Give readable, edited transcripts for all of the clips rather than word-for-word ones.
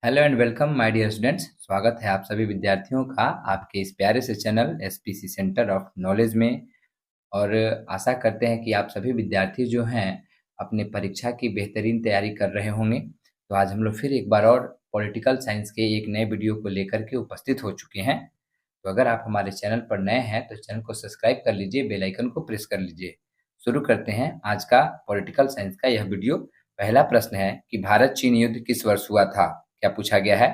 Hello and welcome my dear students. स्वागत है आप सभी विद्यार्थियों का आपके इस प्यारे से channel SPC centre of knowledge में। और आशा करते हैं कि आप सभी विद्यार्थी जो हैं अपने परीक्षा की बेहतरीन तैयारी कर रहे होंगे। तो आज हम लोग फिर एक बार और पॉलिटिकल साइंस के एक नए वीडियो को लेकर के उपस्थित हो चुके हैं। तो अगर आप हमारे चैनल पर नए हैं तो चैनल को सब्सक्राइब कर लीजिए, बेल आइकन को प्रेस कर लीजिए। शुरू करते हैं आज का पॉलिटिकल साइंस का यह वीडियो। पहला प्रश्न है कि भारत चीन युद्ध किस वर्ष हुआ था। क्या पूछा गया है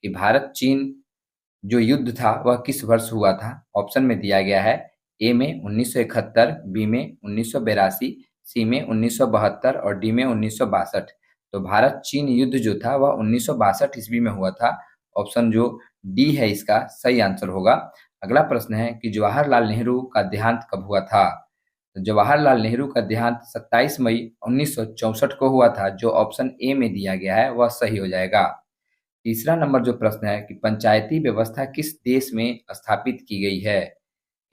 कि भारत चीन जो युद्ध था वह किस वर्ष हुआ था। ऑप्शन में दिया गया है ए में 1971, बी में 1982, सी में 1972 और डी में 1962। तो भारत चीन युद्ध जो था वह 1962 ईस्वी में हुआ था। ऑप्शन जो डी है इसका सही आंसर होगा। अगला प्रश्न है कि जवाहरलाल नेहरू का देहांत कब हुआ था। तो जवाहरलाल नेहरू का देहांत 27 मई 1964 को हुआ था। जो ऑप्शन ए में दिया गया है वह सही हो जाएगा। तीसरा नंबर जो प्रश्न है कि पंचायती व्यवस्था किस देश में स्थापित की गई है।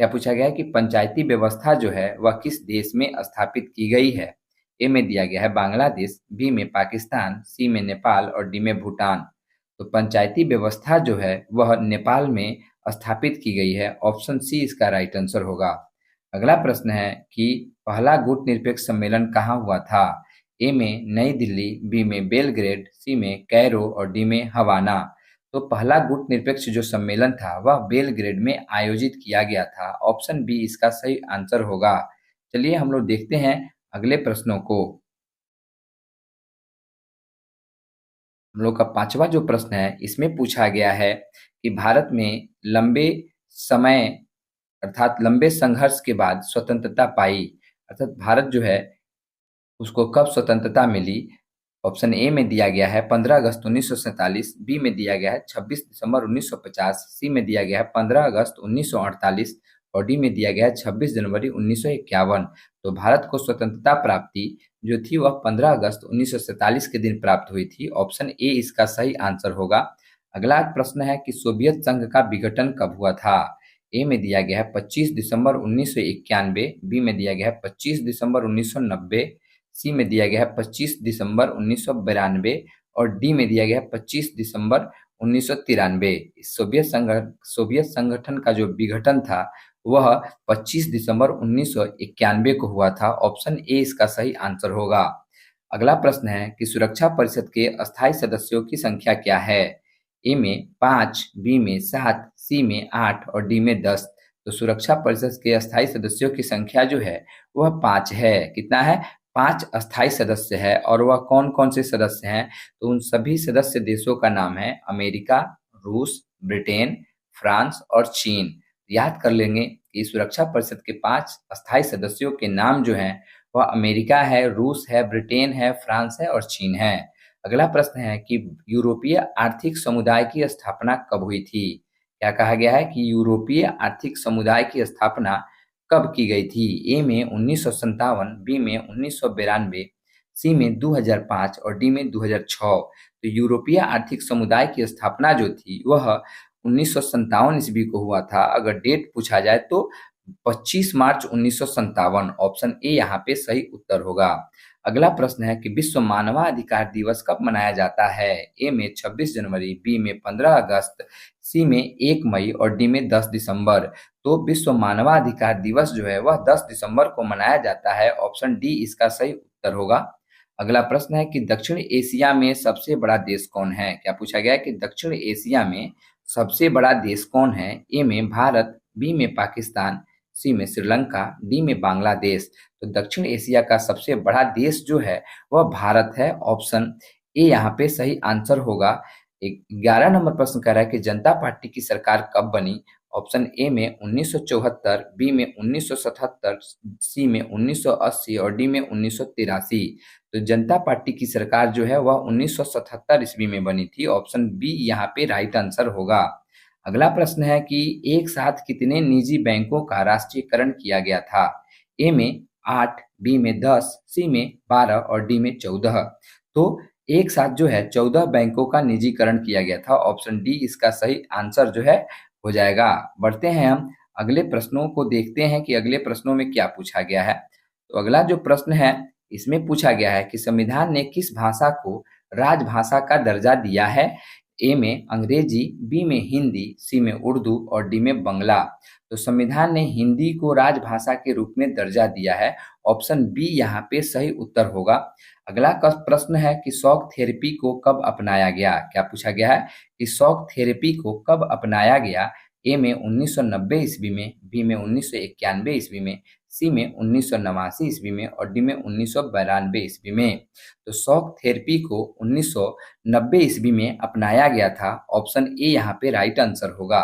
क्या पूछा गया है कि पंचायती व्यवस्था जो है वह किस देश में स्थापित की गई है। ए में दिया गया है बांग्लादेश, बी में पाकिस्तान, सी में नेपाल और डी में भूटान। तो पंचायती व्यवस्था जो है वह नेपाल में स्थापित की गई है। ऑप्शन सी इसका राइट आंसर होगा। अगला प्रश्न है कि पहला गुटनिरपेक्ष सम्मेलन कहाँ हुआ था। ए में नई दिल्ली, बी में बेलग्रेड, सी में कैरो और डी में हवाना। तो पहला गुटनिरपेक्ष जो सम्मेलन था वह बेलग्रेड में आयोजित किया गया था। ऑप्शन बी इसका सही आंसर होगा। चलिए हम लोग देखते हैं अगले प्रश्नों को। हम लोग का पांचवा जो प्रश्न है इसमें पूछा गया है कि भारत में लंबे समय अर्थात लंबे संघर्ष के बाद स्वतंत्रता पाई, अर्थात भारत जो है उसको कब स्वतंत्रता मिली। ऑप्शन ए में दिया गया है 15 अगस्त 1947, बी में दिया गया है 26 दिसंबर 1950, सी में दिया गया है 15 अगस्त 1948 और डी में दिया गया है 26 जनवरी 1951। तो भारत को स्वतंत्रता प्राप्ति जो थी वह 15 अगस्त 1947 के दिन प्राप्त हुई थी। ऑप्शन ए इसका सही आंसर होगा। अगला प्रश्न है कि सोवियत संघ का विघटन कब हुआ था। ए में दिया गया है 25 दिसंबर 1991, बी में दिया गया है 25 दिसंबर 1990, सी में दिया गया है 25 दिसंबर 1992 और डी में दिया गया है 25 दिसंबर 1993। सोवियत संगठन का जो विघटन था वह 25 दिसंबर 1991 को हुआ था। ऑप्शन ए इसका सही आंसर होगा। अगला प्रश्न है कि सुरक्षा परिषद के अस्थायी सदस्यों की संख्या क्या है। ए में 5, बी में 7, सी में 8 और डी में 10। तो सुरक्षा परिषद के अस्थायी सदस्यों की संख्या जो है वह 5 है। कितना है? 5 अस्थायी सदस्य है। और वह कौन कौन से सदस्य हैं? तो उन सभी सदस्य देशों का नाम है अमेरिका, रूस, ब्रिटेन, फ्रांस और चीन। याद कर लेंगे कि सुरक्षा परिषद के 5 अस्थायी सदस्यों के नाम जो हैं वह अमेरिका है, रूस है, ब्रिटेन है, फ्रांस है और चीन है। अगला प्रश्न है कि यूरोपीय आर्थिक समुदाय की स्थापना कब हुई थी। क्या कहा गया है कि यूरोपीय आर्थिक समुदाय की स्थापना कब की गई थी। ए में 1957, बी में 1992, सी में 2005 और डी में 2006। तो यूरोपीय आर्थिक समुदाय की स्थापना जो थी वह 1957 ईस्वी को हुआ था। अगर डेट पूछा जाए तो 25 मार्च 1957। ऑप्शन ए यहाँ पे सही उत्तर होगा। अगला प्रश्न है कि विश्व मानवाधिकार दिवस कब मनाया जाता है। ए में 26 जनवरी, बी में 15 अगस्त, सी में 1 मई और डी में 10 दिसंबर। तो विश्व मानवाधिकार दिवस जो है वह 10 दिसंबर को मनाया जाता है। ऑप्शन डी इसका सही उत्तर होगा। अगला प्रश्न है कि दक्षिण एशिया में सबसे बड़ा देश कौन है। क्या पूछा गया है कि दक्षिण एशिया में सबसे बड़ा देश कौन है। ए में भारत, बी में पाकिस्तान, सी में श्रीलंका, डी में बांग्लादेश। तो दक्षिण एशिया का सबसे बड़ा देश जो है वह भारत है। ऑप्शन ए यहाँ पे सही आंसर होगा। 11 नंबर प्रश्न कह रहा है कि जनता पार्टी की सरकार कब बनी। ऑप्शन ए में 1974, बी में 1977, सी में 1980 और डी में 1983। तो जनता पार्टी की सरकार जो है वह 1977 ईस्वी में बनी थी। ऑप्शन बी यहाँ पे राइट आंसर होगा। अगला प्रश्न है कि एक साथ कितने निजी बैंकों का राष्ट्रीयकरण किया गया था। ए में 8, बी में 10, सी में 12 और डी में 14। तो एक साथ जो है 14 बैंकों का निजीकरण किया गया था। ऑप्शन डी इसका सही आंसर जो है हो जाएगा। बढ़ते हैं हम अगले प्रश्नों को देखते हैं कि अगले प्रश्नों में क्या पूछा गया है। तो अगला जो प्रश्न है इसमें पूछा गया है कि संविधान ने किस भाषा को राजभाषा का दर्जा दिया है। ए में अंग्रेजी, बी में हिंदी, सी में उर्दू और डी में बंगला। तो संविधान ने हिंदी को राजभाषा के रूप में दर्जा दिया है। ऑप्शन बी यहाँ पे सही उत्तर होगा। अगला प्रश्न है कि शॉक थेरेपी को कब अपनाया गया। क्या पूछा गया है कि शॉक थेरेपी को कब अपनाया गया। ए में 1990 ईस्वी में, बी में 1991 ईस्वी में, सी में 1989 ईस्वी में और डी में 1992 ईस्वी में। तो शॉक थेरेपी को 1990 ईस्वी में अपनाया गया था। ऑप्शन ए यहाँ पे राइट आंसर होगा।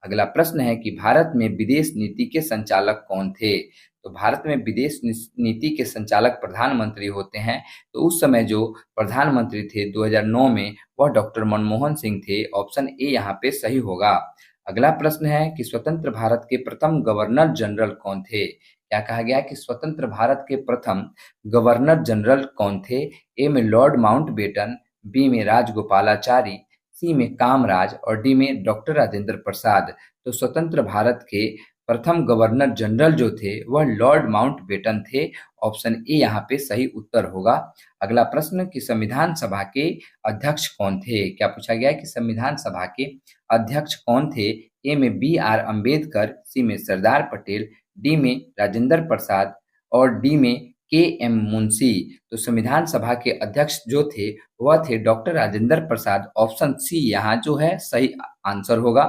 अगला प्रश्न है कि भारत में विदेश नीति के संचालक कौन थे। तो भारत में विदेश नीति के संचालक प्रधानमंत्री होते हैं। तो उस समय जो प्रधानमंत्री थे 2009 में, वह डॉक्टर मनमोहन सिंह थे। ऑप्शन ए यहाँ पे सही होगा। अगला प्रश्न है कि स्वतंत्र भारत के प्रथम गवर्नर जनरल कौन थे। क्या कहा गया कि स्वतंत्र भारत के प्रथम गवर्नर जनरल कौन थे। ए में लॉर्ड माउंटबेटन, बी में राजगोपालाचारी, सी में कामराज और डी में डॉक्टर राजेंद्र प्रसाद। तो स्वतंत्र भारत के प्रथम गवर्नर जनरल जो थे वह लॉर्ड माउंटबेटन थे। ऑप्शन ए यहाँ पे सही उत्तर होगा। अगला प्रश्न कि संविधान सभा के अध्यक्ष कौन थे। क्या पूछा गया कि संविधान सभा के अध्यक्ष कौन थे। ए में बी आर अम्बेडकर, सी में सरदार पटेल, डी में राजेंद्र प्रसाद और डी में के एम मुंशी। तो संविधान सभा के अध्यक्ष जो थे वह थे doctor Rajendra Prasad. Option C यहाँ जो है सही आंसर होगा।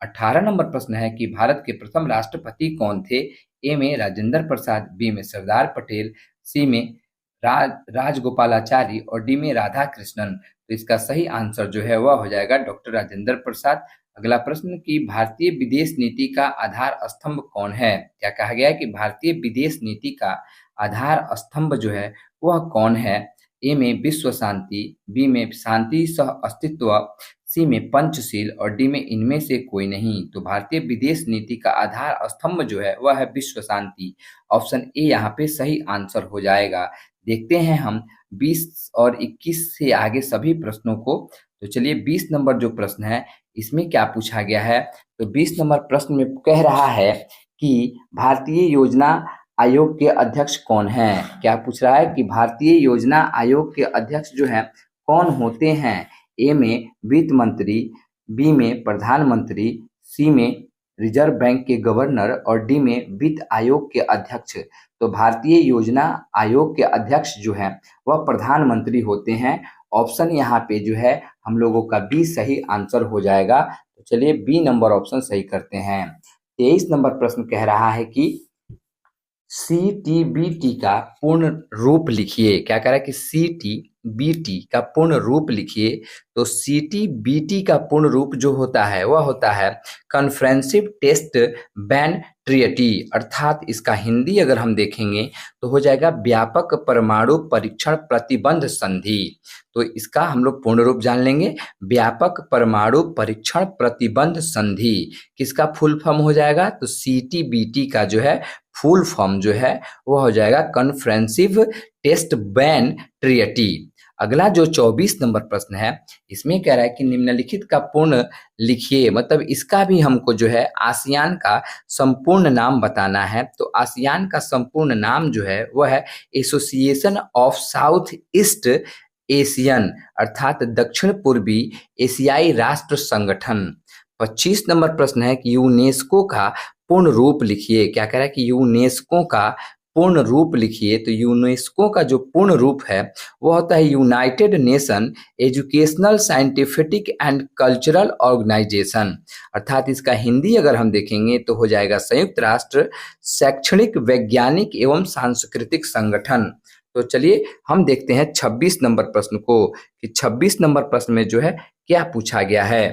18 नंबर प्रश्न है कि भारत के प्रथम राष्ट्रपति कौन थे। ए में राजेंद्र प्रसाद, बी में सरदार पटेल, सी में राजगोपालाचारी और डी में राधा कृष्णन। तो इसका सही आंसर जो है वह हो जाएगा डॉक्टर राजेंद्र प्रसाद। अगला प्रश्न कि भारतीय विदेश नीति का आधार स्तंभ कौन है। क्या कहा गया है कि भारतीय विदेश नीति का आधार स्तंभ जो है वह कौन है। ए में विश्व शांति, बी में शांति सह अस्तित्व, सी में पंचशील और डी में इनमें से कोई नहीं। तो भारतीय विदेश नीति का आधार स्तंभ जो है वह है विश्व शांति। ऑप्शन ए यहाँ पे सही आंसर हो जाएगा। देखते हैं हम 20 और 21 से आगे सभी प्रश्नों को। तो चलिए 20 नंबर जो प्रश्न है इसमें क्या पूछा गया है। तो 20 नंबर प्रश्न में कह रहा है कि भारतीय योजना आयोग के अध्यक्ष कौन हैं। क्या पूछ रहा है कि भारतीय योजना आयोग के अध्यक्ष जो हैं कौन होते हैं। ए में वित्त मंत्री, बी में प्रधानमंत्री, सी में रिजर्व बैंक के गवर्नर और डी में वित्त आयोग के अध्यक्ष। तो भारतीय योजना आयोग के अध्यक्ष जो हैं वह प्रधानमंत्री होते हैं। ऑप्शन यहाँ पे जो है हम लोगों का बी सही आंसर हो जाएगा। तो चलिए बी नंबर ऑप्शन सही करते हैं। 23 नंबर प्रश्न कह रहा है कि CTBT का पूर्ण रूप लिखिए। क्या कह रहा है कि CTBT का पूर्ण रूप लिखिए। तो CTBT का पूर्ण रूप जो होता है वह होता है कॉन्फ्रेंसिव टेस्ट बैन ट्रिएटी, अर्थात इसका हिंदी अगर हम देखेंगे तो हो जाएगा व्यापक परमाणु परीक्षण प्रतिबंध संधि। तो इसका हम लोग पूर्ण रूप जान लेंगे, व्यापक परमाणु परीक्षण प्रतिबंध संधि। किसका फुल फॉर्म हो जाएगा। तो CTBT का जो है फुल फॉर्म जो है वह हो जाएगा कॉन्फ्रेंसिव टेस्ट बैन ट्रिएटी। अगला जो 24 नंबर प्रश्न है इसमें कह रहा है कि निम्नलिखित का पूर्ण लिखिए, मतलब इसका भी हमको जो है आसियान का संपूर्ण नाम बताना है। तो आसियान का संपूर्ण नाम जो है वह है association of south east Asian, अर्थात दक्षिण पूर्वी एशियाई राष्ट्र संगठन। 25 नंबर प्रश्न है कि यूनेस्को का पूर्ण रूप लिखिए। क्या कह रहा है कि यूनेस्को का पूर्ण रूप लिखिए। तो यूनेस्को का जो पूर्ण रूप है वो होता है United Nation Educational Scientific and Cultural Organization, अर्थात इसका हिंदी अगर हम देखेंगे तो हो जाएगा संयुक्त राष्ट्र शैक्षणिक वैज्ञानिक एवं सांस्कृतिक संगठन। तो चलिए हम देखते हैं 26 नंबर प्रश्न को कि 26 नंबर प्रश्न में जो है क्या पूछा गया है।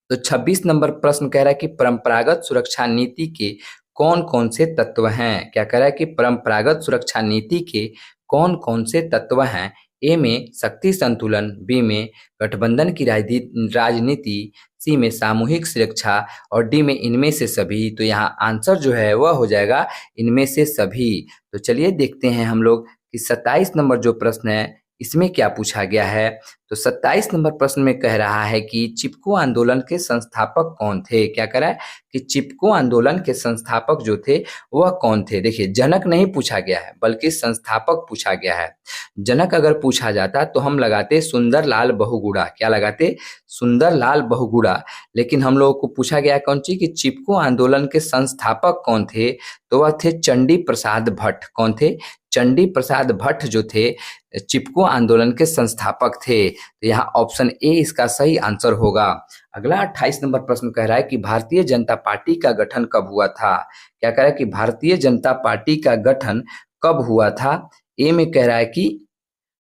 तो 26 नंबर प्रश्न कह रहा है कि परंपरागत सुरक्षा नीति के कौन कौन से तत्व हैं। क्या कह रहा है कि परंपरागत सुरक्षा नीति के कौन कौन से तत्व हैं। ए में शक्ति संतुलन, बी में गठबंधन की राजनीति, सी में सामूहिक सुरक्षा और डी में इनमें से सभी। तो यहाँ आंसर जो है वह हो जाएगा इनमें से सभी। तो चलिए देखते हैं हम लोग कि 27 नंबर जो प्रश्न है इसमें क्या पूछा गया है? तो 27 नंबर प्रश्न में कह रहा है कि चिपको आंदोलन के संस्थापक कौन थे? क्या कह रहा है कि चिपको आंदोलन के संस्थापक जो थे वह कौन थे? देखिए, जनक नहीं पूछा गया है बल्कि संस्थापक पूछा गया है। जनक अगर पूछा जाता तो हम लगाते सुंदरलाल बहुगुणा। क्या लगाते? सुंदरलाल बहुगुणा। लेकिन हम लोगों को पूछा गया कौन सी कि चिपको आंदोलन के संस्थापक कौन थे? तो वह थे चंडी प्रसाद भट्ट। कौन थे? चंडी प्रसाद भट्ट जो थे चिपको आंदोलन के संस्थापक थे। तो यहाँ ऑप्शन ए इसका सही आंसर होगा। अगला 28 नंबर प्रश्न कह रहा है कि भारतीय जनता पार्टी का गठन कब हुआ था? क्या कह रहा है कि भारतीय जनता पार्टी का गठन कब हुआ था? ए में कह रहा है कि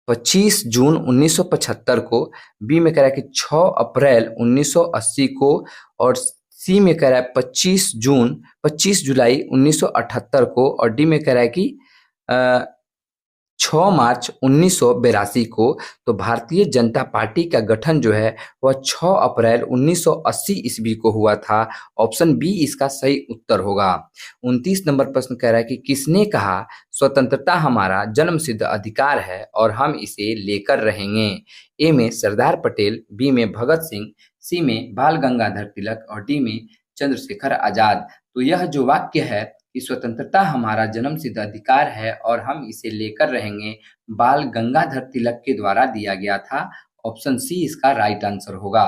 25 जून 1975 को, बी में कह रहा है कि 6 अप्रैल 1980 को, और सी में कह रहा है 25 जुलाई 1978 को, और डी में कह रहा है कि 6 मार्च 1982 को। तो भारतीय जनता पार्टी का गठन जो है वह 6 अप्रैल 1980 ईस्वी को हुआ था। ऑप्शन बी इसका सही उत्तर होगा। 29 नंबर प्रश्न कह रहा है कि किसने कहा स्वतंत्रता हमारा जन्मसिद्ध अधिकार है और हम इसे लेकर रहेंगे? ए में सरदार पटेल, बी में भगत सिंह, सी में बाल गंगाधर तिलक, और डी में चंद्रशेखर आजाद। तो यह जो वाक्य है कि स्वतंत्रता हमारा जन्मसिद्ध अधिकार है और हम इसे लेकर रहेंगे, बाल गंगाधर तिलक के द्वारा दिया गया था। ऑप्शन सी इसका राइट आंसर होगा।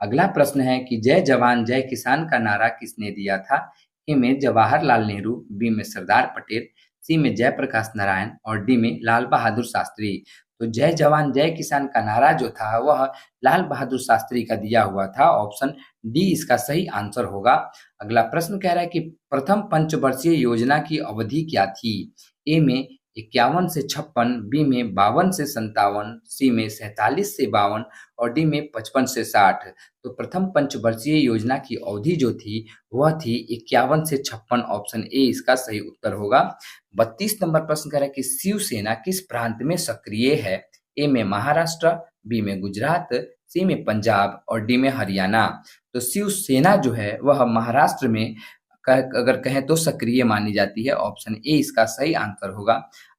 अगला प्रश्न है कि जय जवान जय किसान का नारा किसने दिया था? ए में जवाहरलाल नेहरू, बी में सरदार पटेल, सी में जयप्रकाश नारायण, और डी में लाल बहादुर शास्त्री। तो जय जवान जय किसान का नारा जो था वह लाल बहादुर शास्त्री का दिया हुआ था। ऑप्शन डी इसका सही आंसर होगा। अगला प्रश्न कह रहा है कि प्रथम पंचवर्षीय योजना की अवधि क्या थी? ए में 51 से 56, बी में 52 से 57, सी में 47 से 52, और डी में 55 से 60। तो प्रथम पंचवर्षीय योजना की अवधि जो थी वह थी 51 से 56। ऑप्शन ए इसका सही उत्तर होगा। 32 नंबर प्रश्न कह रहा है कि शिवसेना किस प्रांत में सक्रिय है? ए में महाराष्ट्र, बी में गुजरात, सी में पंजाब, और डी में हरियाणा। तो शिवसेना जो है वह महाराष्ट्र में अगर कहें तो सक्रिय मानी जाती है। ऑप्शन ए इसका सही आंसर होगा।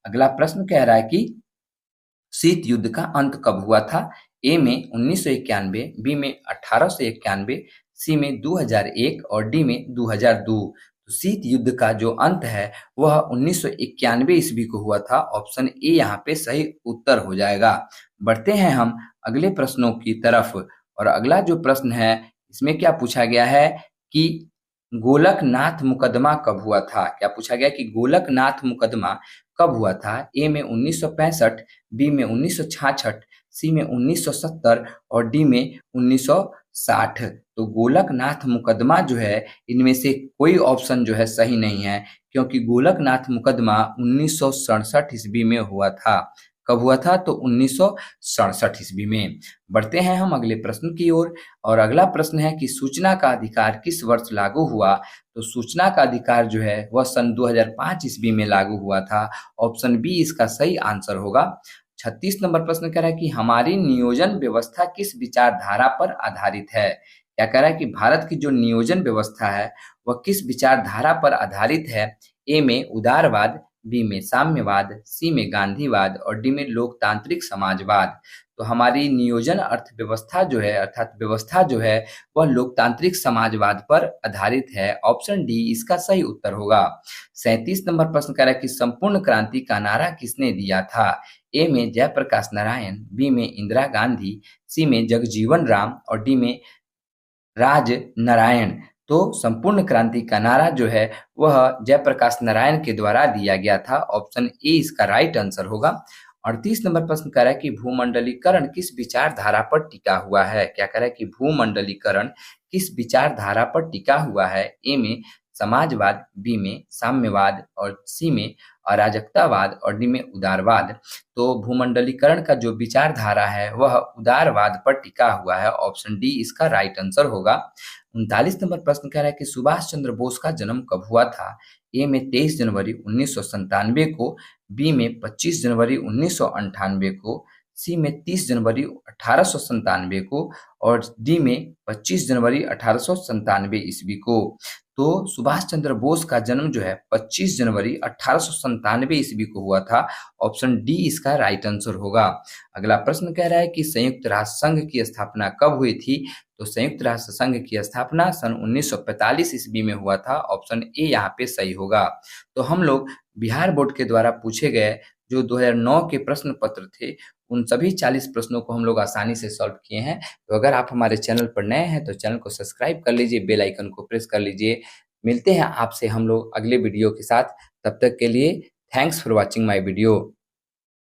अगला प्रश्न कह रहा है कि शीत युद्ध का अंत कब हुआ था? ए में 1991, बी में 1891, सी में 2001, और डी में 2002। तो शीत युद्ध का जो अंत है वह 1991 ईस्वी को हुआ था। ऑप्शन ए यहाँ पे सही उत्तर हो जाएगा। बढ़ते हैं हम अगले प्रश्नों की तरफ, और अगला जो प्रश्न है इसमें क्या पूछा गया है कि गोलकनाथ मुकदमा कब हुआ था? क्या पूछा गया कि गोलकनाथ मुकदमा कब हुआ था? ए में 1965, बी में 1966, सी में 1970, और डी में 1960। तो गोलकनाथ मुकदमा जो है इनमें से कोई ऑप्शन जो है सही नहीं है, क्योंकि गोलकनाथ मुकदमा 1967 ईस्वी में हुआ था। कब हुआ था? तो 1967 ईस्वी में। बढ़ते हैं हम अगले प्रश्न की ओर, और अगला प्रश्न है कि सूचना का अधिकार किस वर्ष लागू हुआ? तो सूचना का अधिकार जो है वह सन 2005 ईस्वी में लागू हुआ था। ऑप्शन बी इसका सही आंसर होगा। 36 नंबर प्रश्न कह रहा है कि हमारी नियोजन व्यवस्था किस विचारधारा पर आधारित है? क्या कह रहा है कि भारत की जो नियोजन व्यवस्था है वह किस विचारधारा पर आधारित है? ए में उदारवाद, बी में साम्यवाद, सी में गांधीवाद, और डी में लोकतांत्रिक समाजवाद। तो हमारी नियोजन अर्थव्यवस्था जो है अर्थात व्यवस्था जो है वह लोकतांत्रिक समाजवाद पर आधारित है। ऑप्शन डी इसका सही उत्तर होगा। 37 नंबर प्रश्न कह रहा है कि संपूर्ण क्रांति का नारा किसने दिया था? ए में जयप्रकाश नारायण, बी में इंदिरा गांधी, सी में जगजीवन राम, और डी में राज नारायण। तो संपूर्ण क्रांति का नारा जो है वह जयप्रकाश नारायण के द्वारा दिया गया था। ऑप्शन ए इसका राइट आंसर होगा। 38 नंबर प्रश्न कह रहा है कि भूमंडलीकरण किस विचारधारा पर टिका हुआ है? क्या कह रहा है कि भूमंडलीकरण किस विचारधारा पर टिका हुआ है? ए में समाजवाद, बी में साम्यवाद, और सी में अराजकतावाद, और डी में उदारवाद। तो भूमंडलीकरण का जो विचारधारा है वह उदारवाद पर टिका हुआ है। ऑप्शन डी इसका राइट आंसर होगा। 39 नंबर प्रश्न कह रहा है कि सुभाष चंद्र बोस का जन्म कब हुआ था? ए में 23 जनवरी 1997 को, बी में 25 जनवरी 1998 को, सी में 30 जनवरी 1897 को, और डी में 25 जनवरी 1897 ईस्वी को। तो सुभाष चंद्र बोस का जन्म जो है 25 जनवरी 1897 ईस्वी को हुआ था। ऑप्शन डी इसका राइट आंसर होगा। अगला प्रश्न कह रहा है कि संयुक्त राष्ट्र संघ की स्थापना कब हुई थी? तो संयुक्त राष्ट्र संघ की स्थापना सन 1945 ईस्वी में हुआ था। ऑप्शन ए यहाँ पे सही होगा। तो हम लोग बिहार बोर्ड के द्वारा पूछे गए जो 2009 के प्रश्न पत्र थे, उन सभी 40 प्रश्नों को हम लोग आसानी से सॉल्व किए हैं। तो अगर आप हमारे चैनल पर नए हैं तो चैनल को सब्सक्राइब कर लीजिए, बेल आइकन को प्रेस कर लीजिए। मिलते हैं आपसे हम लोग अगले वीडियो के साथ। तब तक के लिए thanks for watching my video.